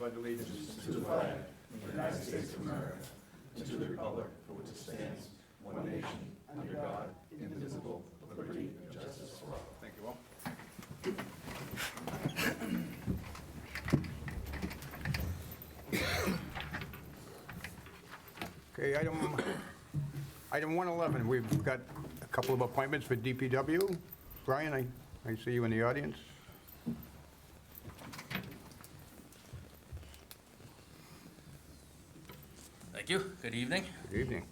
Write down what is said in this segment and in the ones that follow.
pledge allegiance to the flag of the United States of America, and to the republic for which it stands, one nation, under God, indivisible, with liberty and justice for all. Thank you all. Okay, item 111, we've got a couple of appointments for DPW. Brian, I see you in the audience. Thank you. Good evening. Good evening.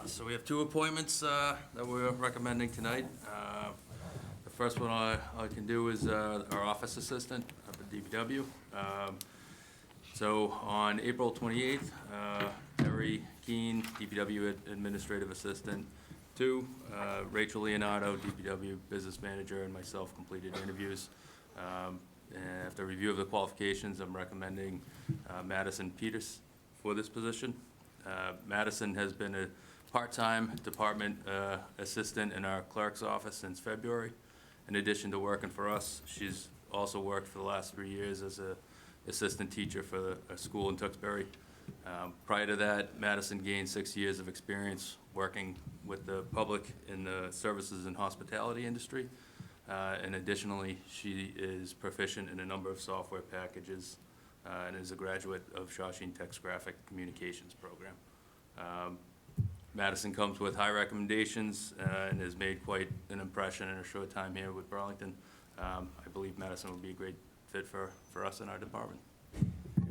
So we have two appointments that we're recommending tonight. The first one I can do is our office assistant up at DPW. So on April 28th, Terry Keene, DPW Administrative Assistant, 2, Rachel Leonardo, DPW Business Manager, and myself completed interviews. And after review of the qualifications, I'm recommending Madison Peters for this position. Madison has been a part-time department assistant in our clerk's office since February. In addition to working for us, she's also worked for the last 3 years as a assistant teacher for a school in Tewksbury. Prior to that, Madison gained 6 years of experience working with the public in the services and hospitality industry. And additionally, she is proficient in a number of software packages and is a graduate of Shawshene Tech's Graphic Communications program. Madison comes with high recommendations and has made quite an impression in her short time here with Burlington. I believe Madison will be a great fit for us in our department.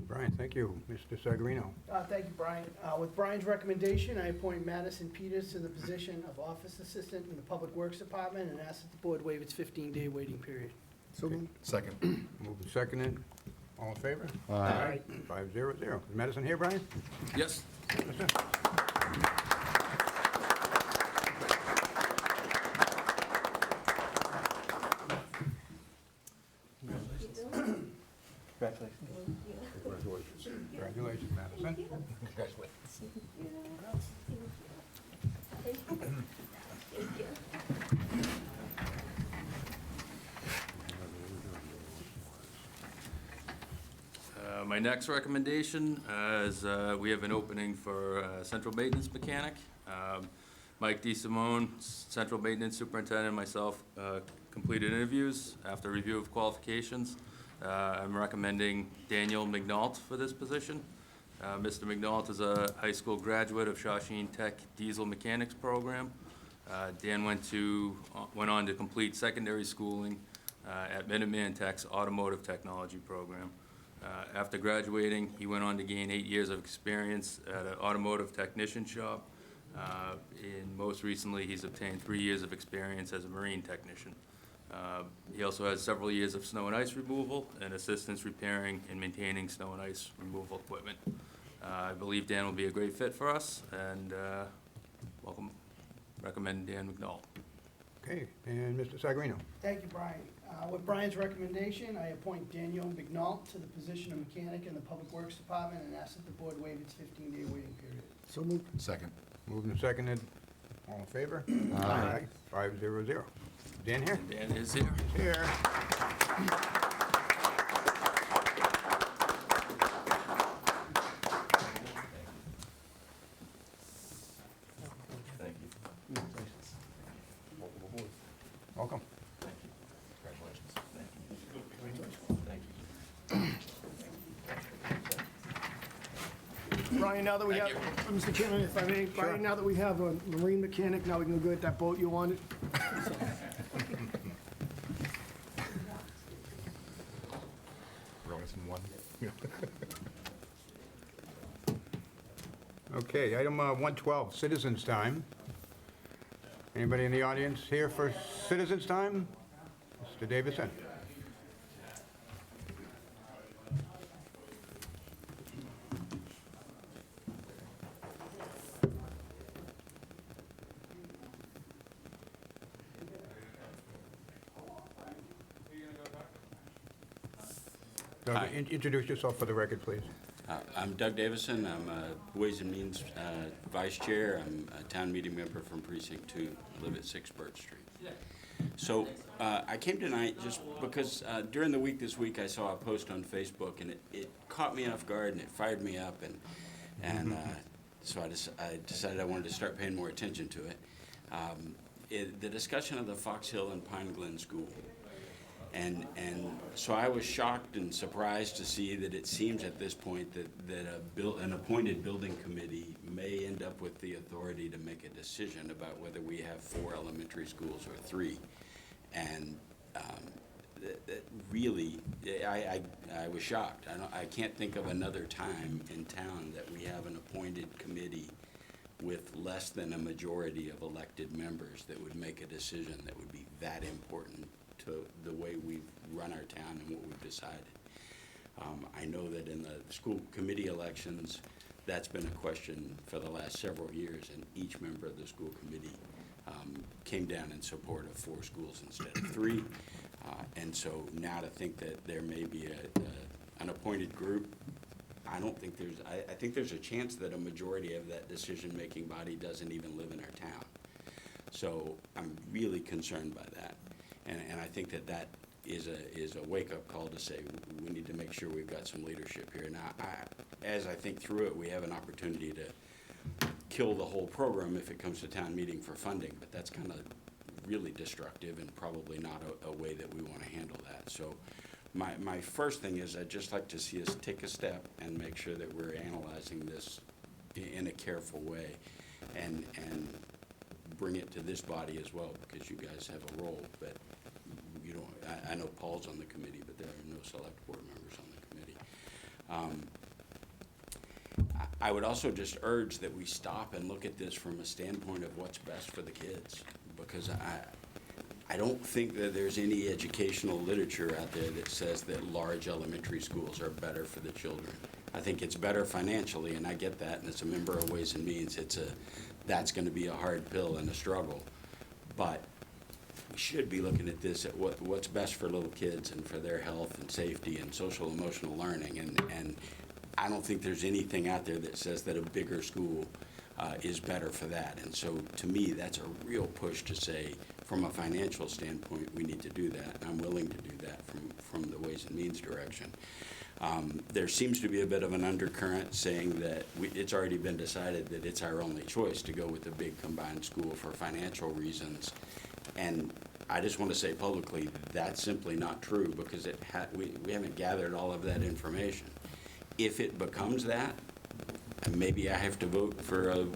Brian, thank you. Mr. Sagarino. Thank you, Brian. With Brian's recommendation, I appoint Madison Peters to the position of Office Assistant in the Public Works Department and ask that the board waive its 15-day waiting period. So moved. Second. Moved and seconded. All in favor? Aye. 500. Is Madison here, Brian? Yes. Congratulations, Madison. My next recommendation is we have an opening for central maintenance mechanic. Mike DeSimone, central maintenance superintendent, and myself completed interviews. After review of qualifications, I'm recommending Daniel McNault for this position. Mr. McNault is a high school graduate of Shawshene Tech Diesel Mechanics program. Dan went on to complete secondary schooling at Minuteman Tech's Automotive Technology program. After graduating, he went on to gain 8 years of experience at an automotive technician shop. And most recently, he's obtained 3 years of experience as a marine technician. He also has several years of snow and ice removal and assistance repairing and maintaining snow and ice removal equipment. I believe Dan will be a great fit for us, and recommend Dan McNault. Okay, and Mr. Sagarino. Thank you, Brian. With Brian's recommendation, I appoint Daniel McNault to the position of mechanic in the Public Works Department and ask that the board waive its 15-day waiting period. So moved. Second. Moved and seconded. All in favor? Aye. 500. Dan here? Dan is here. Here. Thank you. Welcome. Congratulations. Brian, now that we have, Mr. Chairman, if I may, Brian, now that we have a marine mechanic, now we can go get that boat you wanted. Robinson won. Okay, item 112, citizens' time. Anybody in the audience here for citizens' time? Mr. Davison. Doug, Hi. introduce yourself for the record, please. I'm Doug Davison. I'm Ways and Means Vice Chair. I'm a town meeting member from Precinct 2. I live at 6 Birch Street. So I came tonight just because during the week this week I saw a post on Facebook and it caught me off guard and it fired me up and so I decided I wanted to start paying more attention to it. The discussion of the Fox Hill and Pine Glen School. And so I was shocked and surprised to see that it seems at this point that an appointed building committee may end up with the authority to make a decision about whether we have 4 elementary schools or 3. And that really, I was shocked. I can't think of another time in town that we have an appointed committee with less than a majority of elected members that would make a decision that would be that important to the way we run our town and what we've decided. I know that in the school committee elections, that's been a question for the last several years, and each member of the school committee came down in support of 4 schools instead of 3. And so now to think that there may be an appointed group, I don't think I think there's a chance that a majority of that decision-making body doesn't even live in our town. So I'm really concerned by that. And I think that is a wake-up call to say we need to make sure we've got some leadership here. Now, as I think through it, we have an opportunity to kill the whole program if it comes to town meeting for funding, but that's kind of really destructive and probably not a way that we want to handle that. So my first thing is I'd just like to see us take a step and make sure that we're analyzing this in a careful way and bring it to this body as well, because you guys have a role, but you don't, I know Paul's on the committee, but there are no select board members on the committee. I would also just urge that we stop and look at this from a standpoint of what's best for the kids, because I don't think that there's any educational literature out there that says that large elementary schools are better for the children. I think it's better financially, and I get that, and as a member of Ways and Means, that's going to be a hard pill and a struggle. But we should be looking at this at what's best for little kids and for their health and safety and social emotional learning. And I don't think there's anything out there that says that a bigger school is better for that. And so to me, that's a real push to say, from a financial standpoint, we need to do that. And I'm willing to do that from the Ways and Means direction. There seems to be a bit of an undercurrent saying that it's already been decided that it's our only choice to go with a big combined school for financial reasons. And I just want to say publicly, that's simply not true, because we haven't gathered all of that information. If it becomes that, maybe I have to vote for a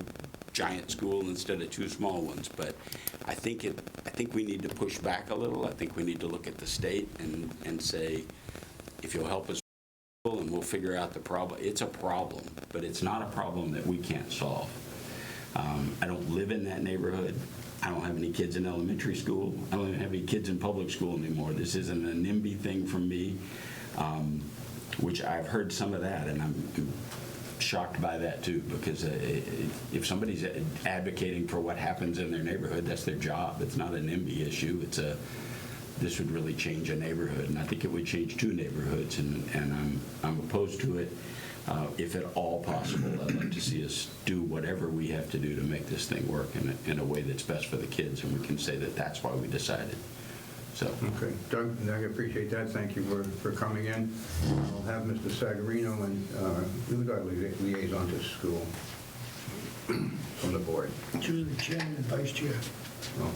giant school instead of 2 small ones. But I think we need to push back a little. I think we need to look at the state and say, if you'll help us, and we'll figure out the problem. It's a problem, but it's not a problem that we can't solve. I don't live in that neighborhood. I don't have any kids in elementary school. I don't even have any kids in public school anymore. This isn't a NIMBY thing from me, which I've heard some of that, and I'm shocked by that too, because if somebody's advocating for what happens in their neighborhood, that's their job. It's not a NIMBY issue. This would really change a neighborhood, and I think it would change 2 neighborhoods, and I'm opposed to it. If at all possible, I'd like to see us do whatever we have to do to make this thing work in a way that's best for the kids, and we can say that that's why we decided. So. Okay, Doug, I appreciate that. Thank you for coming in. I'll have Mr. Sagarino and we've got a liaison to school from the board. Choose the chairman and vice chair. Oh.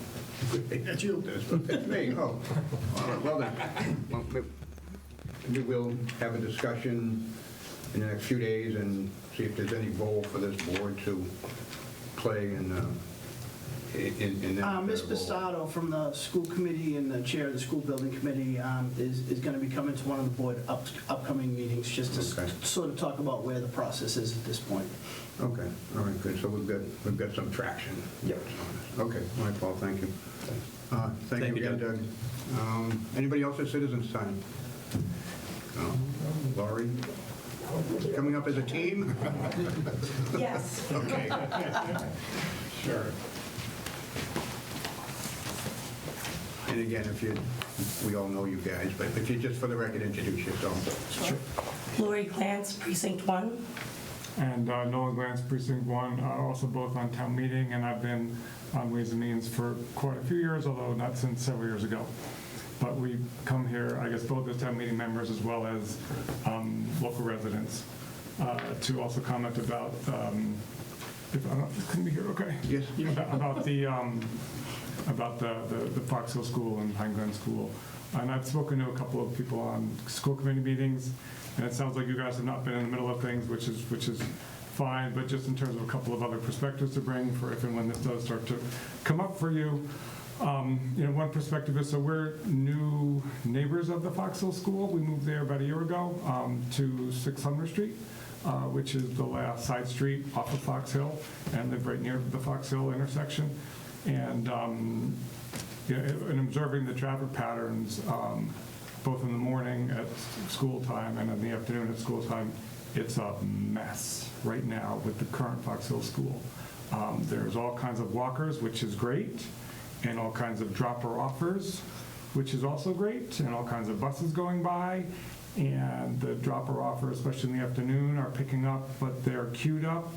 That's you. That's me, oh. All right, well then, we will have a discussion in the next few days and see if there's any role for this board to play in that. Ms. role. Basato from the school committee and the chair of the school building committee is going to be coming to one of the board upcoming meetings, just to Okay. sort of talk about where the process is at this point. Okay, all right, good. So we've got some traction. Yep. Okay, all right, Paul, thank you. Thank you again, Doug. Anybody else at Citizens Time? No? Laurie? Coming up as a team? Yes. Okay. Sure. And again, we all know you guys, but if you just for the record introduce yourself. Sure. Lori Glantz, Precinct 1. And Noah Glantz, Precinct 1, also both on town meeting, and I've been on Ways and Means for quite a few years, although not since several years ago. But we come here, I guess, both as town meeting members as well as local residents, to also comment about, if I don't, couldn't be here, okay? Yes. About the Fox Hill School and Pine Glen School. And I've spoken to a couple of people on school committee meetings, and it sounds like you guys have not been in the middle of things, which is fine, but just in terms of a couple of other perspectives to bring for if and when this does start to come up for you. One perspective is, so we're new neighbors of the Fox Hill School. We moved there about a year ago to 6 Sumner Street, which is the last side street off of Fox Hill, and live right near the Fox Hill intersection. And in observing the traffic patterns, both in the morning at school time and in the afternoon at school time, it's a mess right now with the current Fox Hill School. There's all kinds of walkers, which is great, and all kinds of dropper-offers, which is also great, and all kinds of buses going by. And the dropper-offers, especially in the afternoon, are picking up, but they're queued up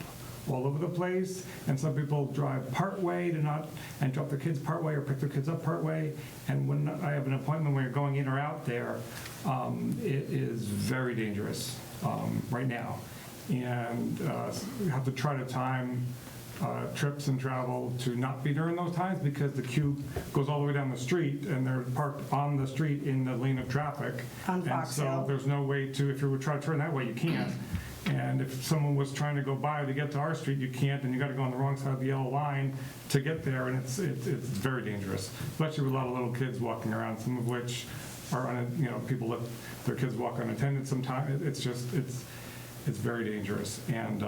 all over the place. And some people drive part way and drop their kids part way or pick their kids up part way. And when I have an appointment where you're going in or out there, it is very dangerous right now. And you have to try to time trips and travel to not be during those times, because the queue goes all the way down the street and they're parked on the street in the lane of traffic. On And Fox so Hill. there's no way to, if you were trying to turn that way, you can't. And if someone was trying to go by to get to our street, you can't, and you got to go on the wrong side of the yellow line to get there, and it's very dangerous, especially with a lot of little kids walking around, some of which are, people let their kids walk unattended sometimes. It's very dangerous. And,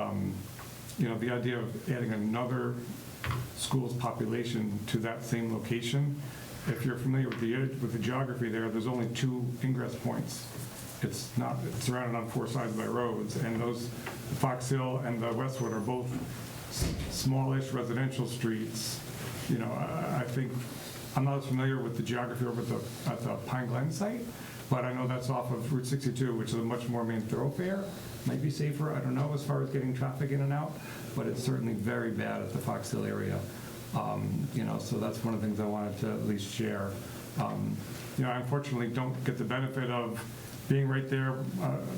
the idea of adding another school's population to that same location, if you're familiar with the geography there's only 2 ingress points. It's surrounded on 4 sides by roads, and those, Fox Hill and the Westwood, are both smallish residential streets. I think, I'm not as familiar with the geography over at the Pine Glen site, but I know that's off of Route 62, which is a much more main thoroughfare. Might be safer, I don't know, as far as getting traffic in and out, but it's certainly very bad at the Fox Hill area. So that's one of the things I wanted to at least share. I unfortunately don't get the benefit of being right there.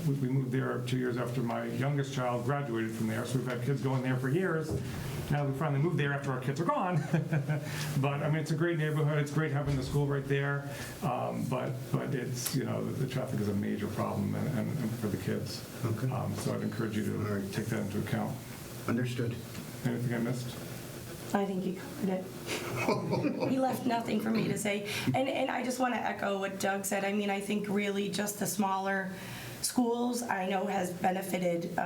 We moved there 2 years after my youngest child graduated from there, so we've had kids going there for years. Now we finally moved there after our kids are gone. But it's a great neighborhood. It's great having the school right there. But it's, the traffic is a major problem and for the kids. Okay. So I'd encourage you to take that into account. Understood. Anything I missed? I think you covered it. He left nothing for me to say. And I just want to echo what Doug said. I think really just the smaller schools, I know, has benefited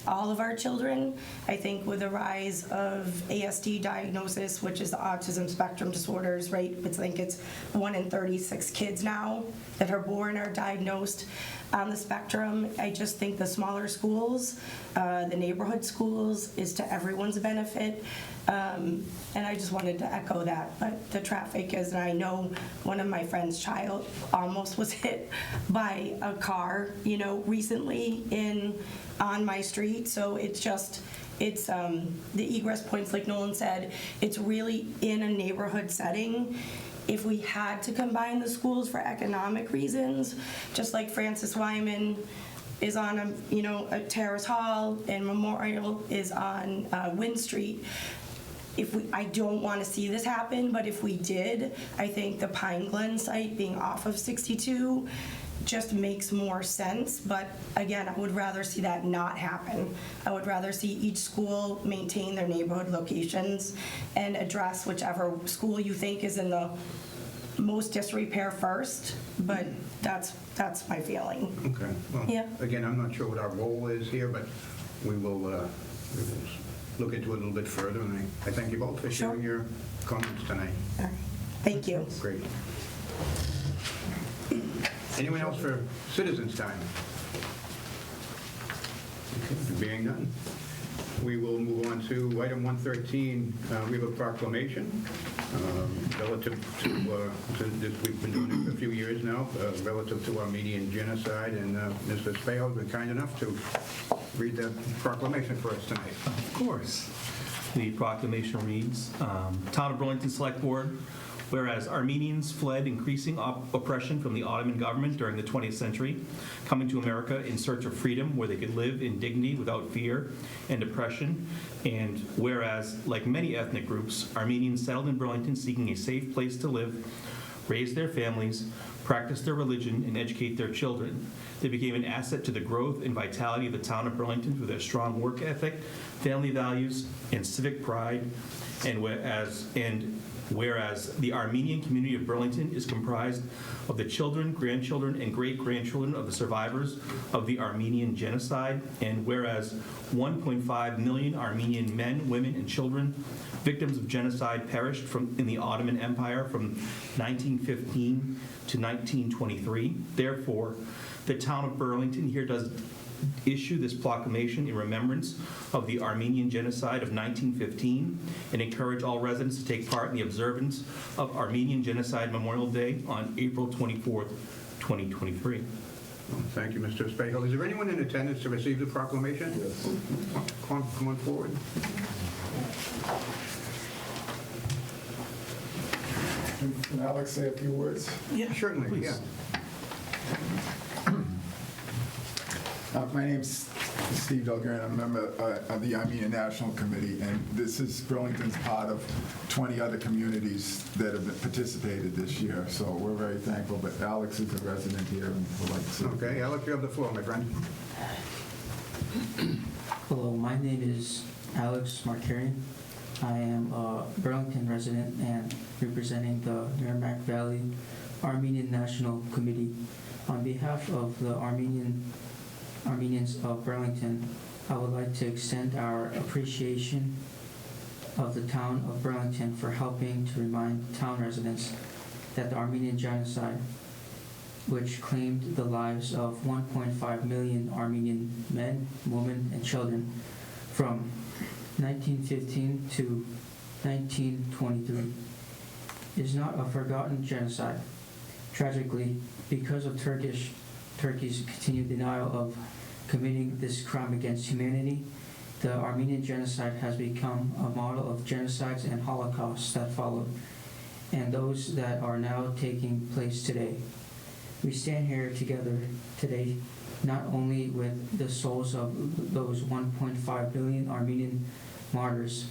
all of our children. I think with the rise of ASD diagnosis, which is the autism spectrum disorders, right? I think it's 1 in 36 kids now that are born are diagnosed on the spectrum. I just think the smaller schools, the neighborhood schools, is to everyone's benefit. And I just wanted to echo that. But the traffic is, and I know one of my friend's child almost was hit by a car, recently on my street. So it's the egress points, like Nolan said, it's really in a neighborhood setting. If we had to combine the schools for economic reasons, just like Francis Wyman is on a Terrace Hall and Memorial is on Wynn Street. I don't want to see this happen, but if we did, I think the Pine Glen site being off of 62 just makes more sense. But again, I would rather see that not happen. I would rather see each school maintain their neighborhood locations and address whichever school you think is in the most disrepair first. But that's my feeling. Okay. Well, Yeah. Again, I'm not sure what our role is here, but we will look into it a little bit further, and I thank you both for sharing your comments tonight. All right. Thank you. Great. Anyone else for citizens' time? Okay, being none, we will move on to item 113. We have a proclamation relative to this. We've been doing it for a few years now, relative to Armenian genocide, and Mr. Spail has been kind enough to read that proclamation for us tonight. Of course. The proclamation reads, Town of Burlington Select Board, whereas Armenians fled increasing oppression from the Ottoman government during the 20th century, coming to America in search of freedom where they could live in dignity without fear and oppression, and whereas, like many ethnic groups, Armenians settled in Burlington seeking a safe place to live, raise their families, practice their religion, and educate their children. They became an asset to the growth and vitality of the town of Burlington through their strong work ethic, family values, and civic pride. And whereas the Armenian community of Burlington is comprised of the children, grandchildren, and great-grandchildren of the survivors of the Armenian genocide, and whereas 1.5 million Armenian men, women, and children, victims of genocide, perished in the Ottoman Empire from 1915 to 1923. Therefore, the town of Burlington here does issue this proclamation in remembrance of the Armenian genocide of 1915 and encourage all residents to take part in the observance of Armenian Genocide Memorial Day on April 24th, 2023. Thank you, Mr. Spahel. Is there anyone in attendance to receive the proclamation? Yes. Come on forward. Can Alex say a few words? Yeah, certainly, yeah. My name's Steve Delgren. I'm a member of the Armenian National Committee, and this is Burlington's part of 20 other communities that have participated this year, so we're very thankful. But Alex is a resident here and would like to say. Okay, Alex, you have the floor, my friend. Hello, my name is Alex Markarian. I am a Burlington resident and representing the Merrimack Valley Armenian National Committee. On behalf of the Armenians of Burlington, I would like to extend our appreciation of the town of Burlington for helping to remind town residents that the Armenian genocide, which claimed the lives of 1.5 million Armenian men, women, and children from 1915 to 1923, is not a forgotten genocide. Tragically, because of Turkey's continued denial of committing this crime against humanity, the Armenian genocide has become a model of genocides and holocausts that followed, and those that are now taking place today. We stand here together today not only with the souls of those 1.5 billion Armenian martyrs,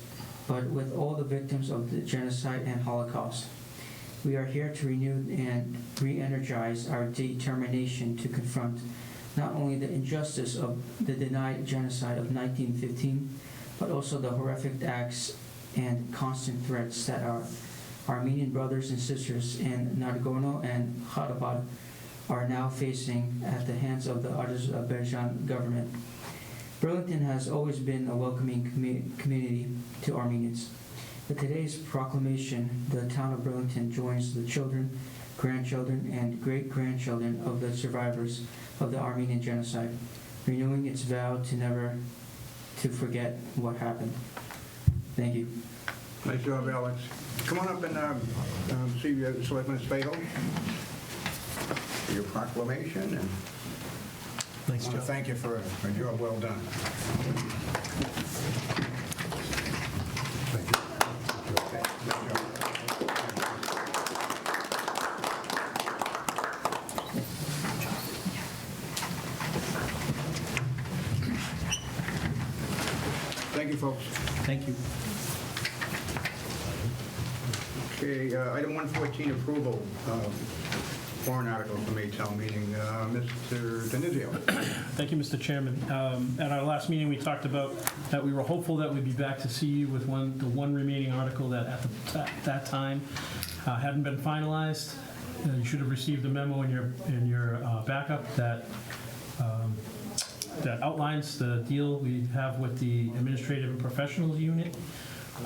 but with all the victims of the genocide and Holocaust. We are here to renew and re-energize our determination to confront not only the injustice of the denied genocide of 1915, but also the horrific acts and constant threats that our Armenian brothers and sisters in Nagorno and Karabakh are now facing at the hands of the Azerbaijan government. Burlington has always been a welcoming community to Armenians. With today's proclamation, the town of Burlington joins the children, grandchildren, and great-grandchildren of the survivors of the Armenian genocide, renewing its vow to never to forget what happened. Thank you. Nice job, Alex. Come on up and see Selectman Spahel for your proclamation. And Nice I want job. to thank you for a job well done. Thank you. Okay, good job. Thank you, folks. Thank you. Okay, item 114, approval of warrant article for May town meeting. Mr. Denizio. Thank you, Mr. Chairman. At our last meeting, we talked about that we were hopeful that we'd be back to see you with the one remaining article that at that time hadn't been finalized. You should have received a memo in your backup that outlines the deal we have with the administrative and professionals unit.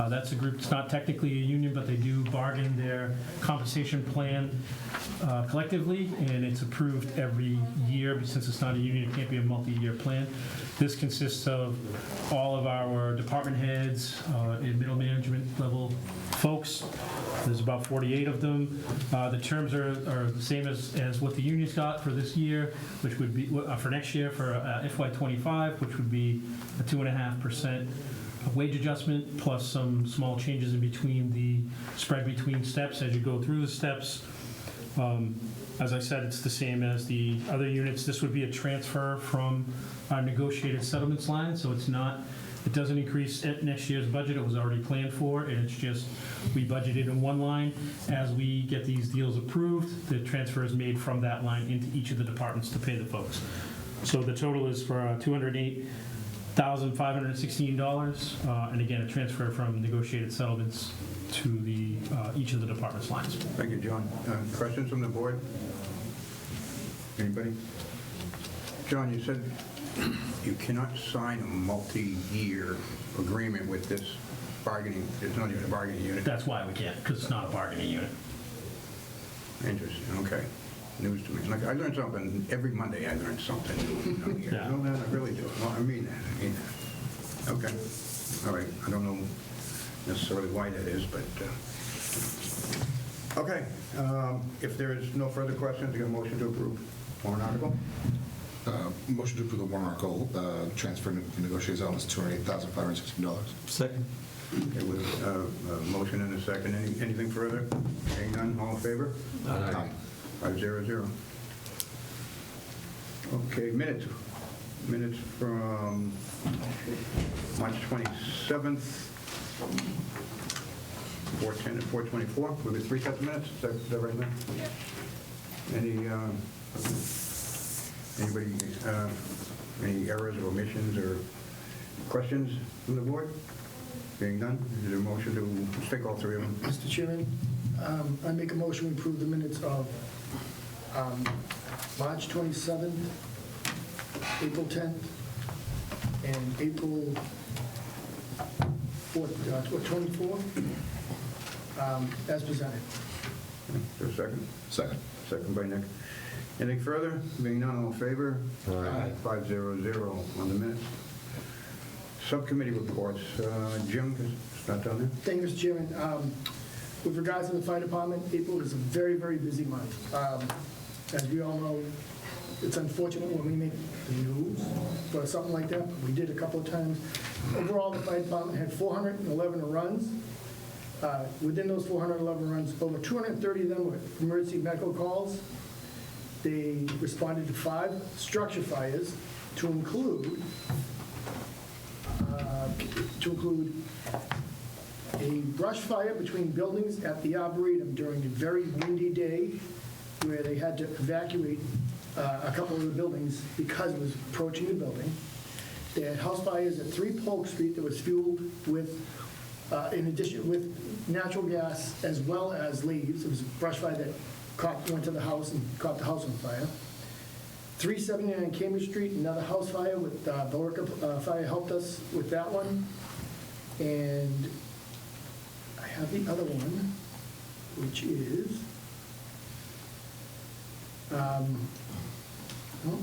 That's a group, it's not technically a union, but they do bargain their compensation plan collectively, and it's approved every year. But since it's not a union, it can't be a multi-year plan. This consists of all of our department heads and middle management level folks. There's about 48 of them. The terms are the same as what the union's got for this year, which would be for next year for FY25, which would be a 2.5% a wage adjustment plus some small changes in between the spread between steps as you go through the steps. As I said, it's the same as the other units. This would be a transfer from our negotiated settlements line, so it's not, it doesn't increase at next year's budget. It was already planned for, and it's just, we budgeted in one line. As we get these deals approved, the transfer is made from that line into each of the departments to pay the folks. So the total is for $208,516, and again, a transfer from negotiated settlements to the, each of the department's lines. Thank you, John. Questions from the board? Anybody? John, you said you cannot sign a multi-year agreement with this bargaining, it's not even a bargaining unit. That's why we can't, because it's not a bargaining unit. Interesting, okay. News to me. Like, I learn something, every Monday I learn something new here. Yeah. No, that I really do. No, I mean that. Okay. All right, I don't know necessarily why that is, but, okay. If there is no further questions, I get a motion to approve warrant article. Motion to approve the warrant article, transfer negotiated elements, $208,516. Second. Okay, with a motion and a second. Anything further? Hearing none, all in favor? Aye. 500. Okay, minutes. Minutes from March 27th, 4:10 and 4:24. We'll be 3 sets of minutes. Is that right now? Anybody, any errors or omissions or questions from the board? Being none, is there a motion to take all three of them? Mr. Chairman, I make a motion to approve the minutes of March 27th, April 10th, and April 24th, as presented. Is there a second? Second. Second by Nick. Anything further? Being none, all in favor? Aye. 500 on the minutes. Subcommittee reports. Jim, it's not down there? Thank you, Mr. Chairman. With regards to the fire department, April is a very, very busy month. As we all know, it's unfortunate when we make the news for something like that, but we did a couple of times. Overall, the fire department had 411 runs. Within those 411 runs, over 230 of them were emergency medical calls. They responded to 5 structure fires, to include a brush fire between buildings at the Arboretum during a very windy day, where they had to evacuate a couple of the buildings because it was approaching the building. They had house fires at 3 Polk Street that was fueled with, in addition, with natural gas as well as leaves. It was a brush fire that went to the house and caught the house on fire. 379 Cambridge Street, another house fire with Billerica Fire helped us with that one. And I have the other one, which is, well,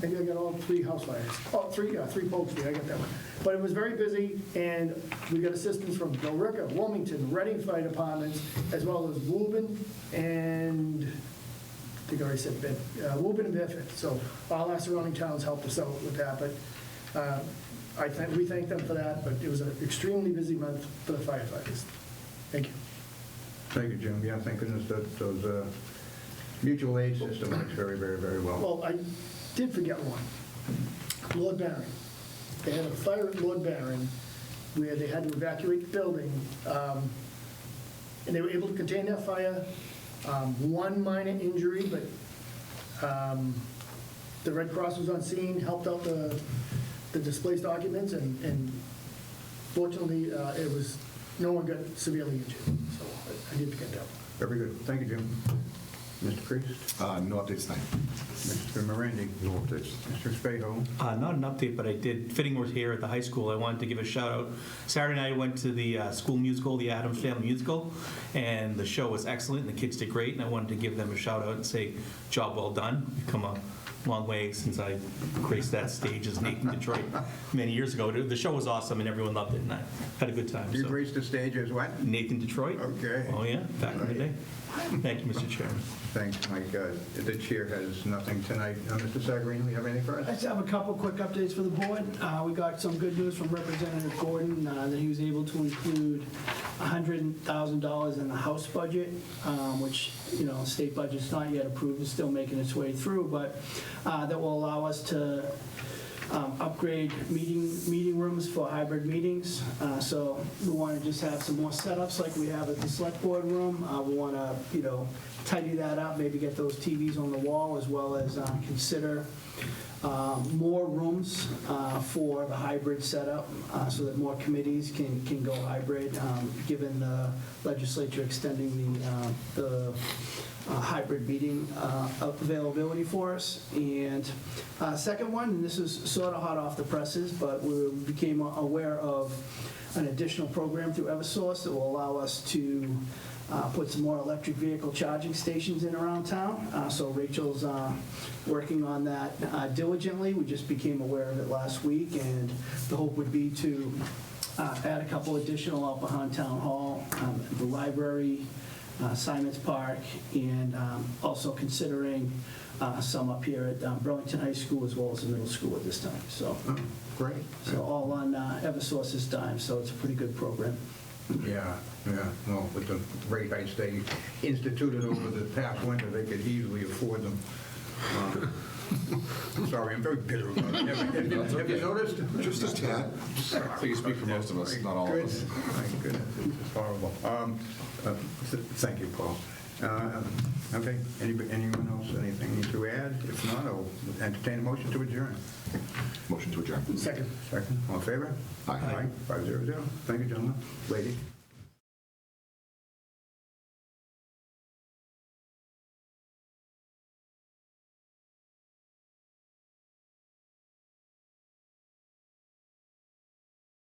maybe I got all 3 house fires. Oh, 3 Polk Street, I got that one. But it was very busy, and we got assistance from Billerica, Wilmington, Reading Fire Departments, as well as Woburn and, I think I already said Woburn and Bedford. So all our surrounding towns helped us out with that, but we thank them for that, but it was an extremely busy month for the firefighters. Thank you. Thank you, Jim. Yeah, thank goodness that those mutual aid system works very, very, very well. Well, I did forget one. Lord Barron. They had a fire at Lord Barron where they had to evacuate the building, and they were able to contain that fire. One minor injury, but the Red Cross was on scene, helped out the displaced occupants, and fortunately, it was, no one got severely injured. So I did forget that. Very good. Thank you, Jim. Mr. Priest? No updates tonight. Mr. Morandi? No updates. Mr. Spaho? Not an update, but I did, fitting we're here at the high school, I wanted to give a shout out. Saturday night I went to the school musical, the Addams Family Musical, and the show was excellent, and the kids did great, and I wanted to give them a shout out and say, job well done. You've come a long way since I graced that stage as Nathan Detroit many years ago. The show was awesome and everyone loved it, and I had a good time. You so. graced the stage as what? Nathan Detroit. Okay. Oh, yeah, back in the day. Thank you, Mr. Chairman. Thanks, Mike. The chair has nothing tonight. Mr. Sagarino, you have anything for I us? just have a couple quick updates for the board. We got some good news from Representative Gordon that he was able to include $100,000 in the House budget, which, state budget's not yet approved, it's still making its way through, but that will allow us to upgrade meeting rooms for hybrid meetings. So we want to just have some more setups like we have at the select board room. We want to, tidy that up, maybe get those TVs on the wall, as well as consider more rooms for the hybrid setup, so that more committees can go hybrid, given the legislature extending the hybrid meeting availability for us. And second one, and this is sort of hot off the presses, but we became aware of an additional program through Eversource that will allow us to put some more electric vehicle charging stations in around town. So Rachel's working on that diligently. We just became aware of it last week, and the hope would be to add a couple additional out behind Town Hall, the library, Simons Park, and also considering some up here at Burlington High School as well as the middle school at this time. So, Great. so all on Eversource's dime, so it's a pretty good program. Yeah. Well, with the rate hikes they instituted over the past winter, they could easily afford them. Sorry, I'm very bitter about it. Have you noticed? Just a tad. So you speak for most of us, not all of us. My goodness, it's horrible. Thank you, Paul. Okay, anyone else, anything to add? If not, I'll entertain a motion to adjourn. Motion to adjourn. Second. Second, all in favor? Aye. 500. Thank you, gentlemen. Lady?